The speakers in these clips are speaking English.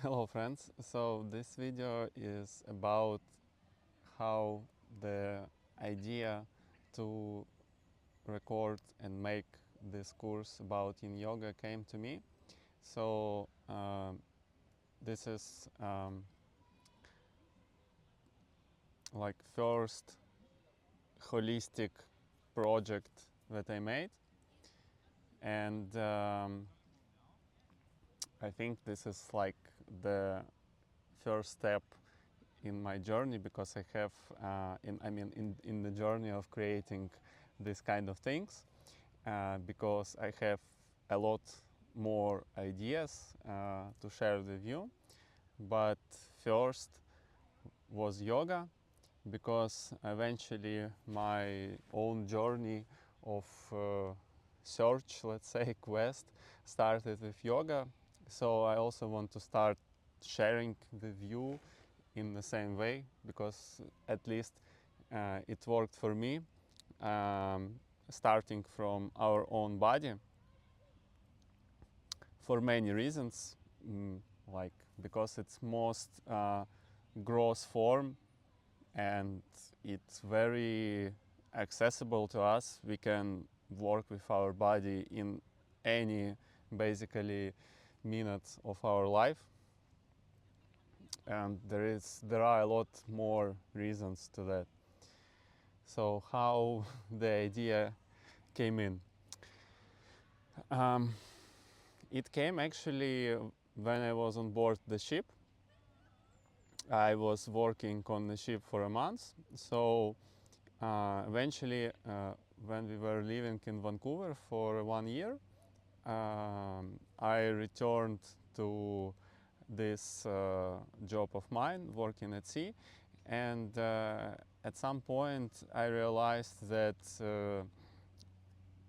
Hello friends, so this video is about how the idea to record and make this course about Yin Yoga came to me. So this is like first holistic project that I made, and I think this is like the first step in my journey, because I have in the journey of creating this kind of things, because I have a lot more ideas to share with you. But first was yoga, because eventually my own journey of search, let's say quest, started with yoga. So I also want to start sharing with you in the same way, because at least it worked for me, starting from our own body for many reasons, like because it's most gross form and it's very accessible to us. We can work with our body in any basically minutes of our life, and there are a lot more reasons to that. So how the idea came in? Um, it came actually when I was on board the ship. I was working on the ship for a month. So eventually, when we were living in Vancouver for 1 year, I returned to this job of mine, working at sea. And at some point, I realized that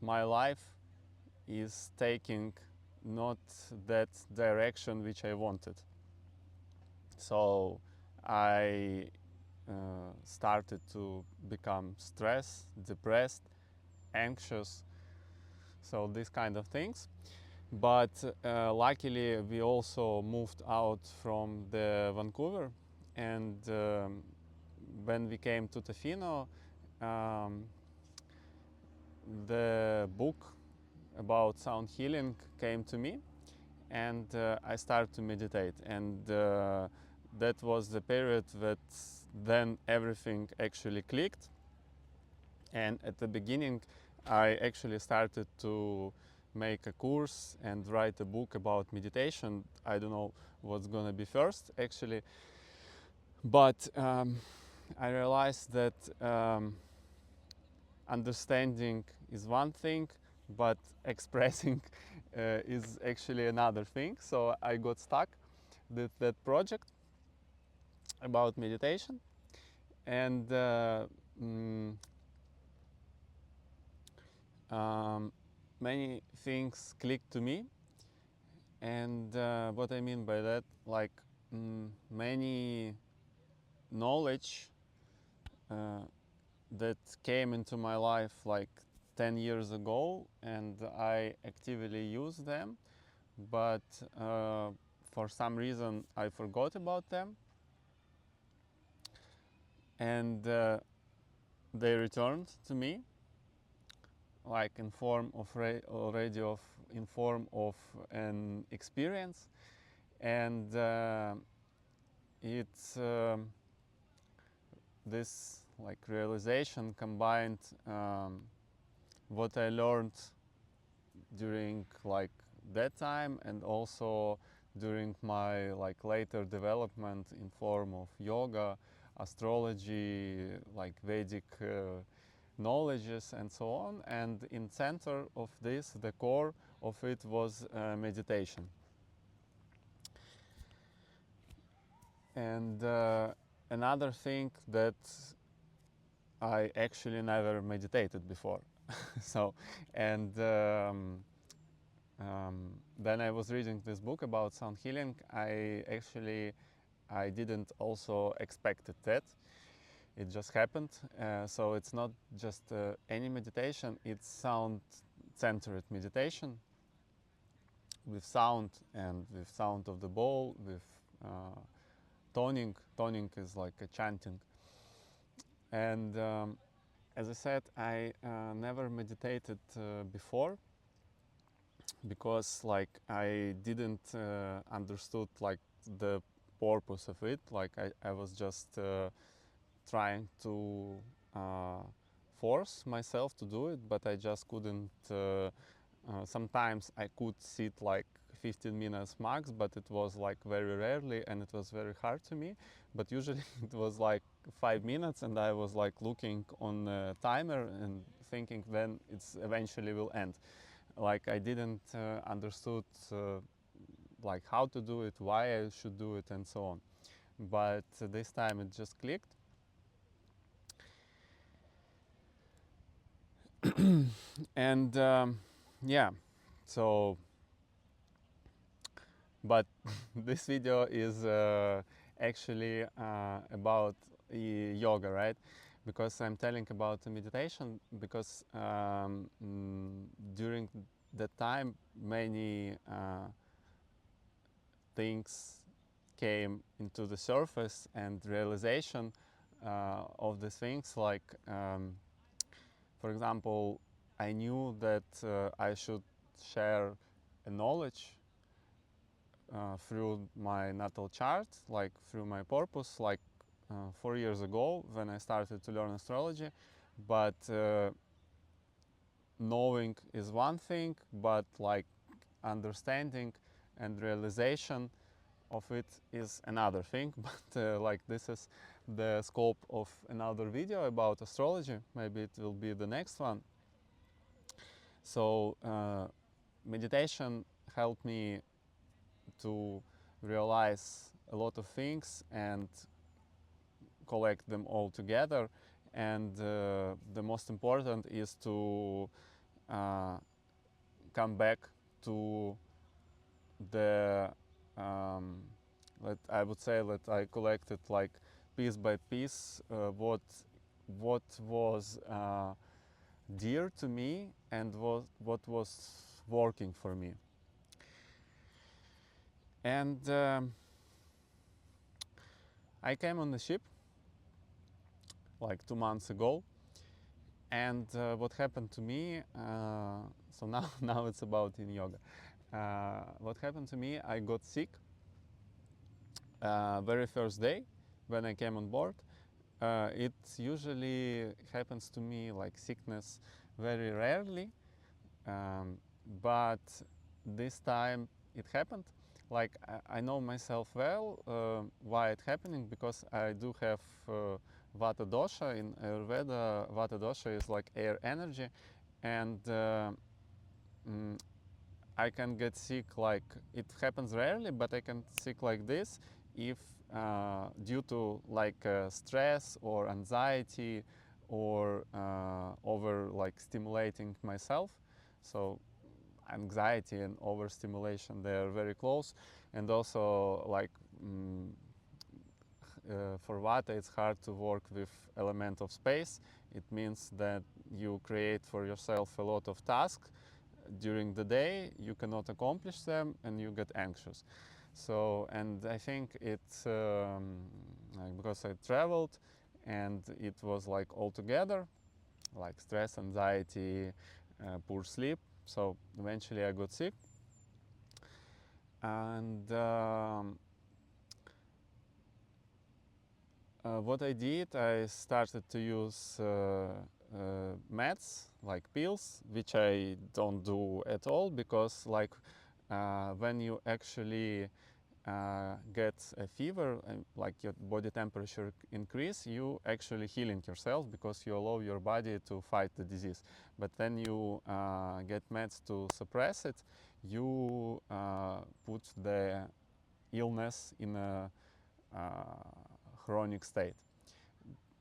my life is taking not that direction which I wanted. So I started to become stressed, depressed, anxious, so these kind of things. But luckily we also moved out from the Vancouver, and when we came to Tofino, um, the book about sound healing came to me, and I started to meditate, and that was the period that then everything actually clicked. And at the beginning I actually started to make a course and write a book about meditation. I don't know what's gonna be first actually, but I realized that understanding is one thing, but expressing is actually another thing. So I got stuck with that project about meditation, and many things clicked to me. And what I mean by that, like many knowledge that came into my life like 10 years ago, and I actively use them, but for some reason I forgot about them, and they returned to me, like in form of already of in form of an experience. And it's this like realization combined what I learned during like that time, and also during my like later development in form of yoga, astrology, like Vedic knowledges and so on. And in center of this, the core of it was meditation. And another thing that I actually never meditated before. So, and then I was reading this book about sound healing. I didn't also expected that. It just happened. So it's not just any meditation, it's sound-centered meditation with sound, and with sound of the bowl, with toning. Toning is like a chanting. And as I said, I never meditated before, because like I didn't understood like the purpose of it. Like I was just trying to force myself to do it, but I just couldn't. Sometimes I could sit like 15 minutes max, but it was like very rarely, and it was very hard to me. But usually it was like 5 minutes, and I was like looking on the timer and thinking when it's eventually will end. Like I didn't understood like how to do it, why I should do it, and so on. But this time it just clicked. And yeah, so but this video is actually about yoga, right? Because I'm telling about meditation, because during that time many things came into the surface, and realization of these things, like for example, I knew that I should share a knowledge through my natal chart, like through my purpose, like 4 years ago when I started to learn astrology. But knowing is one thing, but like understanding and realization of it is another thing. But like this is the scope of another video about astrology. Maybe it will be the next one. So meditation helped me to realize a lot of things and collect them all together. And the most important is to come back to the I would say that I collected like piece by piece what was dear to me and what was working for me. And I came on the ship like 2 months ago. And what happened to me, so now it's about Yin Yoga. What happened to me, I got sick very first day when I came on board. It usually happens to me, like sickness, very rarely, but this time it happened. Like I know myself well why it's happening, because I do have Vata dosha. In Ayurveda, Vata dosha is like air energy, and I can get sick, like it happens rarely, but I can sick like this if due to like stress or anxiety or over like stimulating myself. So anxiety and overstimulation, they are very close. And also like for Vata it's hard to work with element of space. It means that you create for yourself a lot of tasks during the day, you cannot accomplish them, and you get anxious. So, and I think it's like because I traveled and it was like all together, like stress, anxiety, poor sleep. So eventually I got sick. And what I did, I started to use meds, like pills, which I don't do at all, because like when you actually get a fever and like your body temperature increase, you actually healing yourself because you allow your body to fight the disease. But when you get meds to suppress it, you put the illness in a chronic state.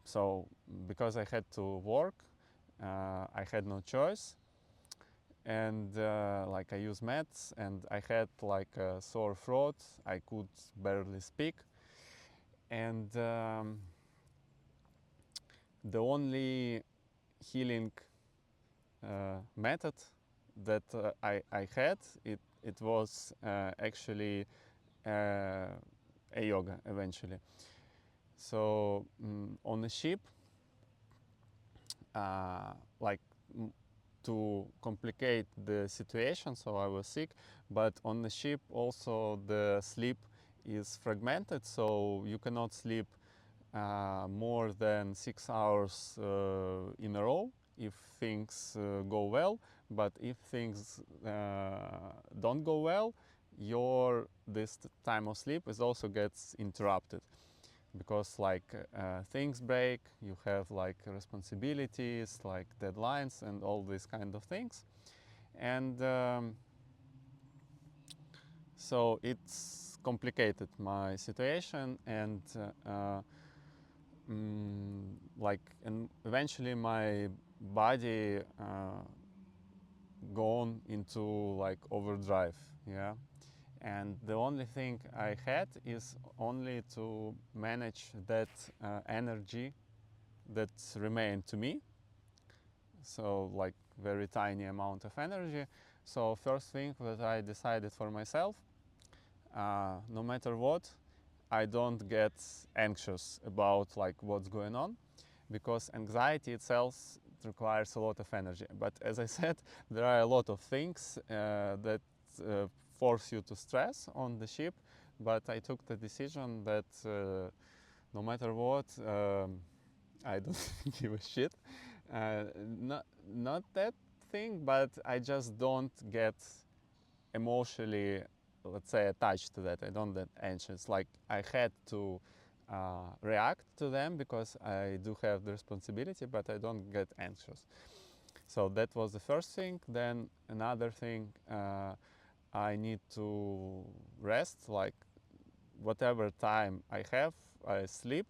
So because I had to work, I had no choice, and like I use meds, and I had like a sore throat. I could barely speak, and the only healing method that I had, it was actually a yoga eventually. So on the ship, like to complicate the situation, so I was sick, but on the ship also the sleep is fragmented, so you cannot sleep more than 6 hours in a row if things go well, but if things don't go well, your this time of sleep is also gets interrupted, because like things break, you have like responsibilities, like deadlines and all these kind of things. And so it's complicated my situation, and like, and eventually my body gone into like overdrive, yeah. And the only thing I had is only to manage that energy that remained to me, so like very tiny amount of energy. So first thing that I decided for myself, no matter what, I don't get anxious about like what's going on, because anxiety itself requires a lot of energy. But as I said, there are a lot of things that force you to stress on the ship. But I took the decision that no matter what, I don't give a shit. Not that thing, but I just don't get emotionally, let's say, attached to that. I don't get anxious. Like I had to react to them because I do have the responsibility, but I don't get anxious. So that was the first thing. Then another thing, I need to rest. Like whatever time I have, I sleep.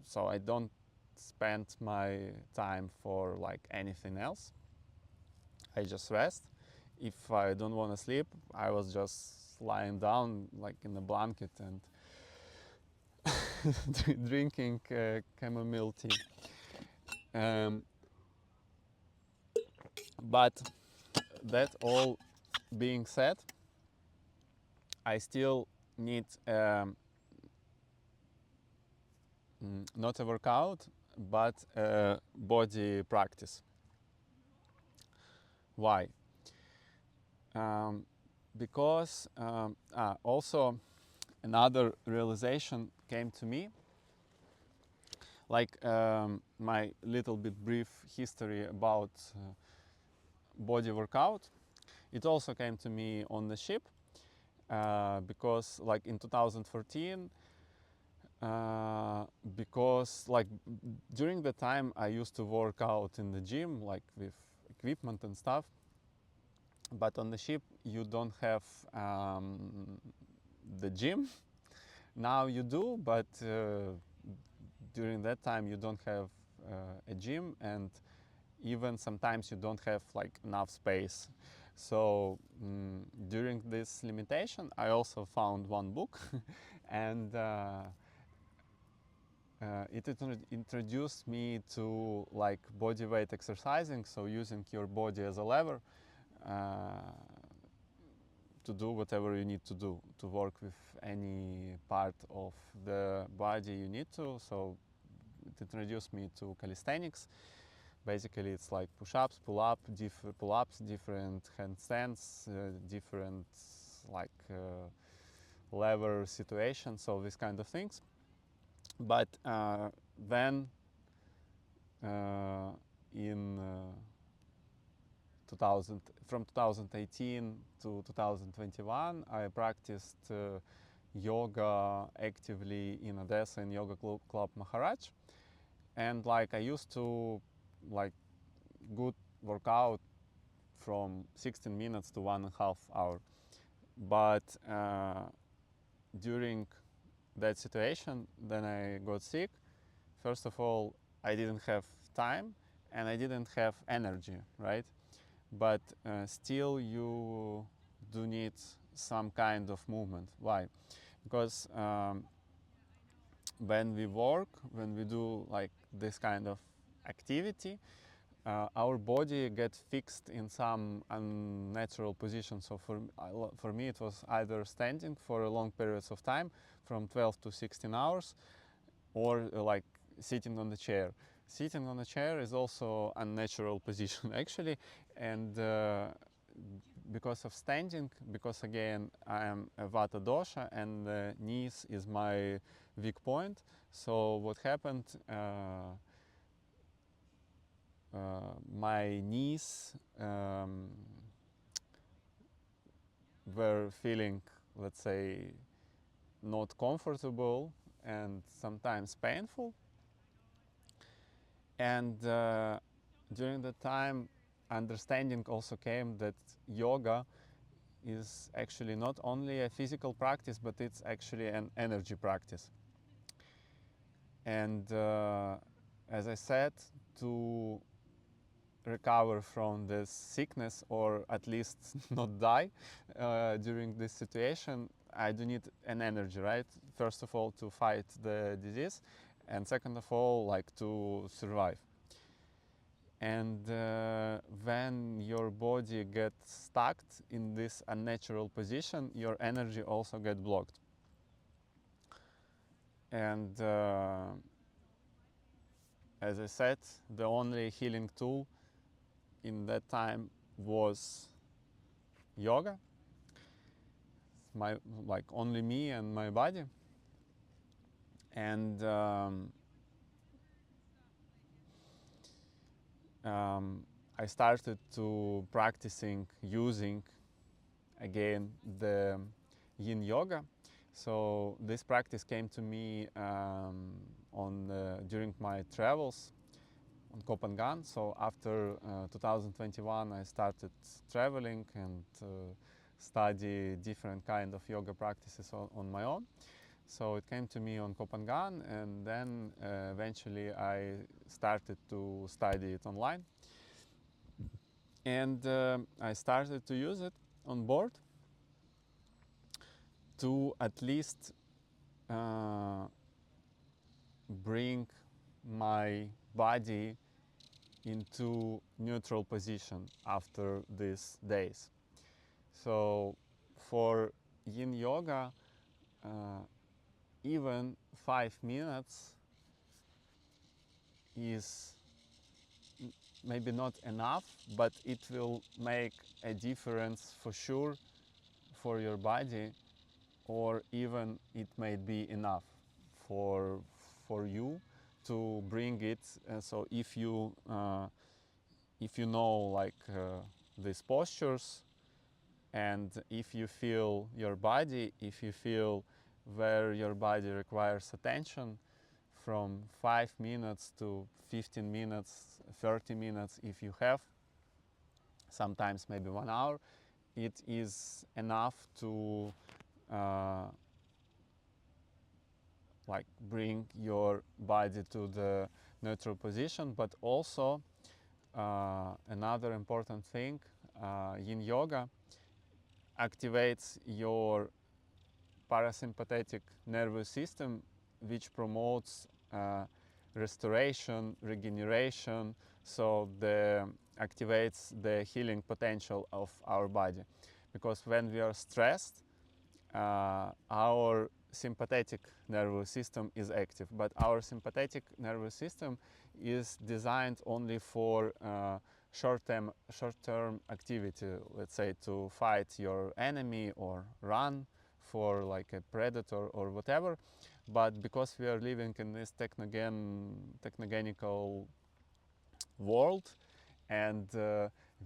So I don't spend my time for like anything else. I just rest. If I don't want to sleep, I was just lying down like in a blanket and drinking chamomile tea. But that all being said, I still need not a workout, but a body practice. Why? Because also another realization came to me, like my little bit brief history about body workout. It also came to me on the ship, because like in 2014, because like during the time I used to work out in the gym, like with equipment and stuff, but on the ship you don't have the gym. Now you do, but during that time you don't have a gym, and even sometimes you don't have like enough space. So during this limitation, I also found one book, and it introduced me to like body weight exercising, so using your body as a lever to do whatever you need to do to work with any part of the body you need to. So it introduced me to calisthenics. Basically, it's like push-ups, pull-ups, different handstands, different like lever situations, so these kind of things. But then in from 2018 to 2021, I practiced yoga actively in Odessa in Yoga Club Maharaj, and like I used to like good workout from 16 minutes to 1.5 hours. But during that situation, then I got sick. First of all, I didn't have time and I didn't have energy, right? But still you do need some kind of movement. Why? Because when we work, when we do like this kind of activity, our body gets fixed in some unnatural position. So for me it was either standing for long periods of time, from 12 to 16 hours, or like sitting on the chair. Sitting on a chair is also a unnatural position actually, and because of standing, because again I am a Vata dosha and the knees is my weak point. So what happened, my knees were feeling, let's say, not comfortable and sometimes painful. And during the time, understanding also came that yoga is actually not only a physical practice, but it's actually an energy practice. And as I said, to recover from this sickness, or at least not die during this situation, I do need an energy, right? First of all, to fight the disease, and second of all, like to survive. And when your body gets stuck in this unnatural position, your energy also gets blocked. And as I said, the only healing tool in that time was yoga. Like only me and my body. And I started to practicing using again the Yin Yoga. So this practice came to me during my travels on Copenhagen. So after 2021, I started traveling and study different kind of yoga practices on my own. So it came to me on Copenhagen, and then eventually I started to study it online. And I started to use it on board to at least bring my body into neutral position after these days. So for Yin Yoga, even 5 minutes is maybe not enough, but it will make a difference for sure for your body, or even it may be enough for you to bring it. So if you know like these postures, and if you feel your body, if you feel where your body requires attention, from 5 minutes to 15 minutes, 30 minutes, if you have, sometimes maybe 1 hour, it is enough to like bring your body to the neutral position. But also another important thing, Yin Yoga activates your parasympathetic nervous system, which promotes restoration, regeneration, so activates the healing potential of our body. Because when we are stressed, our sympathetic nervous system is active, but our sympathetic nervous system is designed only for short-term activity, let's say to fight your enemy or run for like a predator or whatever. But because we are living in this technogenical world, and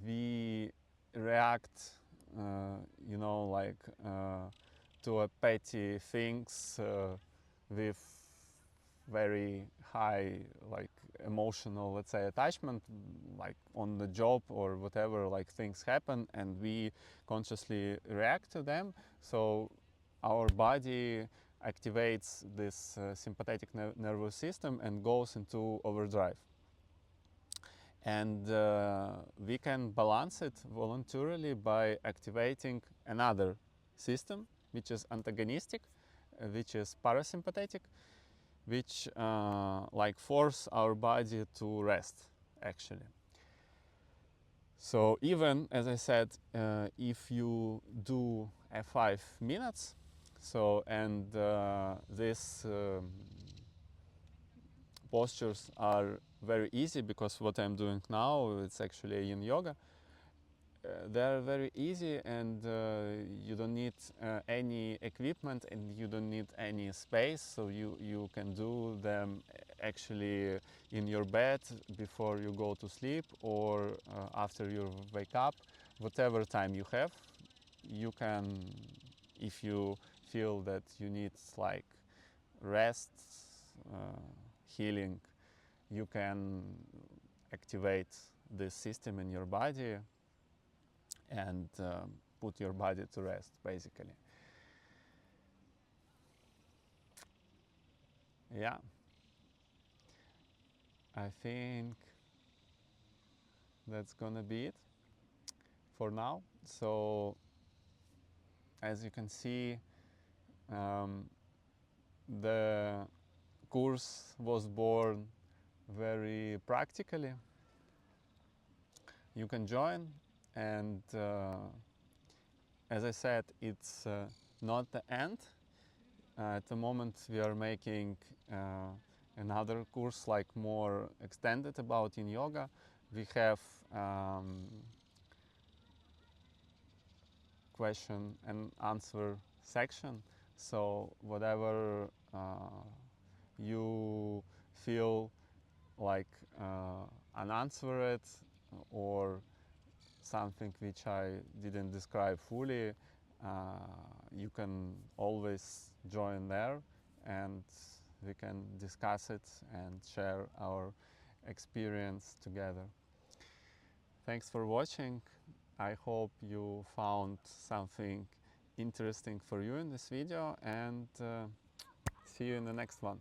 we react, like to a petty things with very high like emotional, let's say, attachment, like on the job or whatever, like things happen and we consciously react to them. So our body activates this sympathetic nervous system and goes into overdrive. And we can balance it voluntarily by activating another system, which is antagonistic, which is parasympathetic, which like force our body to rest, actually. So even, as I said, if you do 5 minutes, so and these postures are very easy, because what I'm doing now, it's actually a Yin Yoga. They're very easy, and you don't need any equipment, and you don't need any space, so you can do them actually in your bed before you go to sleep, or after you wake up, whatever time you have. You can, if you feel that you need like rest, uh, healing, you can activate this system in your body and put your body to rest, basically. Yeah, I think that's gonna be it for now. So, as you can see, um, the course was born very practically. You can join, and as I said, it's not the end. At the moment, we are making another course, like more extended, about Yin Yoga. We have question and answer section. So whatever you feel like unanswered, or something which I didn't describe fully, you can always join there, and we can discuss it and share our experience together. Thanks for watching. I hope you found something interesting for you in this video, and see you in the next one.